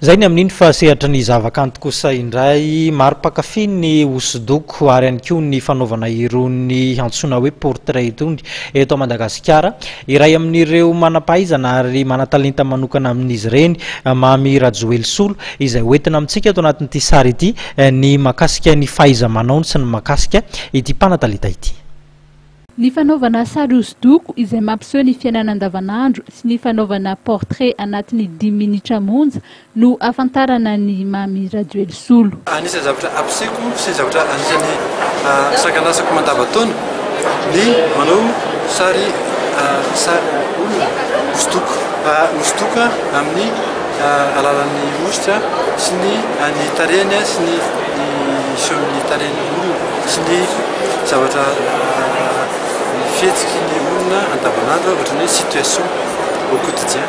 Zay ny amin'iny fa sehatra ny zavakanto kosa indray maro pakafy ny hosodoko ary ihany koa ny fanaovana irony antsoina hoe portrait itony eto Madagasikara. Iray amin'ireo manampahaizana ary manatalenta manokana amin'izy ireny Mamy Rajoelina izay hoentina amintsika ato anatin'ity sary ity ny mahakasika ny fahaiza-manaony sy ny mahakasika ity mpanatalenta ity. Ny fanaovana sary hosodoko izay mampiseho ny fiainana andavanandro sy ny fanaovana portrait anatin'ny 10 minitra monja no afantarana ny Mamy Rajoelina. Anisany zavatra ampiasaiko sy zavatra anisany sakanasako mandavan-taona ny manao sary hosodoko amin'ny alalan'ny ositra sy ny tarehiny sy ny seho-ny tarehiny olona sy ny zavatra fihetsiky ny olona andavanandro ohatra ny situation au quotidien.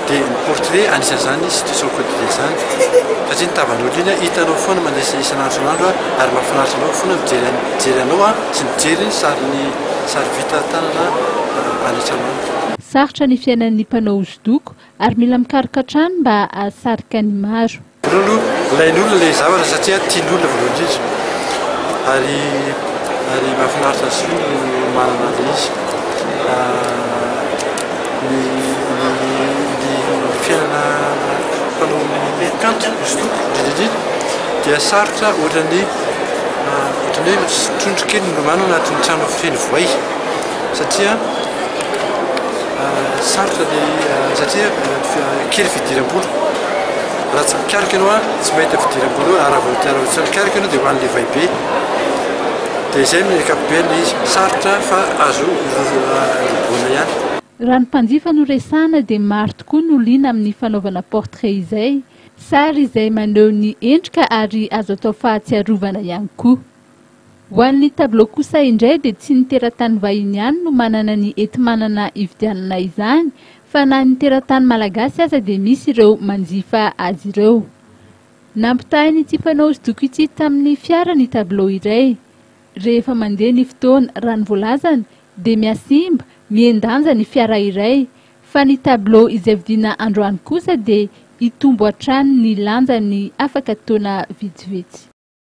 Dia ny portrait anisan'izany situation au quotidien zany satria ny tavan'olona iny hitanao foana mandeha isan'andro ary mahafinaritra anao foana mijery anao sy mijery sary vita tanana anatranandro. Sarotra ny fiainan'ny mpanao hosodoko ary mila mikaroka trano mba ahasarika ny maro. Ilain'olona ilay zavatra satria tian'olona voalohany indrindra ary mahafinaritra azy io ny manana izy. Ny fiainana mpanao kanto hosodoko indrindra dia sarotra ohatran'ny hoe trondro kely milomano anatin'ny trano feno voay satria sarotra satria kely fidiram-bola. Raha tsy mikaroka ianao tsy mahita fidiram-bola raha tsy mikaroka ianao dia hoan'ilay voay be. Dia izay ny ankapobeny izy sarotra fa azo roboana ihany. Raha ny mpanjifa no resahana dia maro tokoa no liana amin'ny fanaovana portrait izay. Sary izay maneho ny endrika ary azo atao fahatsiarovana ihany koa. Ho an'ny tableau kosa indray dia tsy ny teratany vahiny ihany no manana ny enti-manana ividianana izany, fa na ny teratany malagasy aza dia misy ireo manjifa azy ireo. Nampitahin' ity mpanao hosodoko ity tamin'ny fiara ny tableau iray. Rehefa mandeha ny fotoana raha ny voalazana dia miasimba, miendanja ny fiara iray, fa ny tableau izay vidiana androany kosa dia hitombo hatrany ny lanjany afaka taona vitsivitsy.